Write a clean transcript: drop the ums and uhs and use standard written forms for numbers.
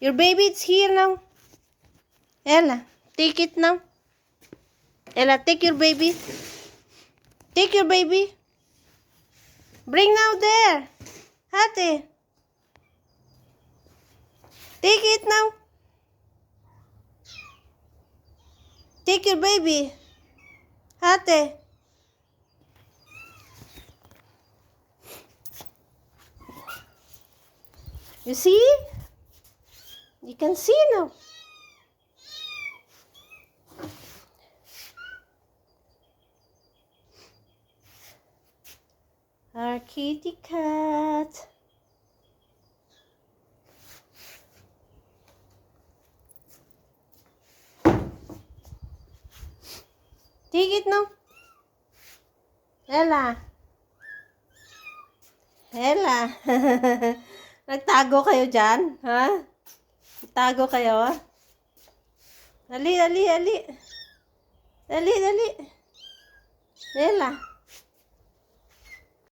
Your baby is here now. Ella, take it now. Ella, take your baby. Take your baby. Bring now there. Ate. Take it now. Take your baby. Ate. You see? You can see now. Our kitty cat. Take it now. Ella. Ella. Nagtago kayo dyan? Ha? Nagtago kayo? Dali, dali, dali. Dali, dali. Ella.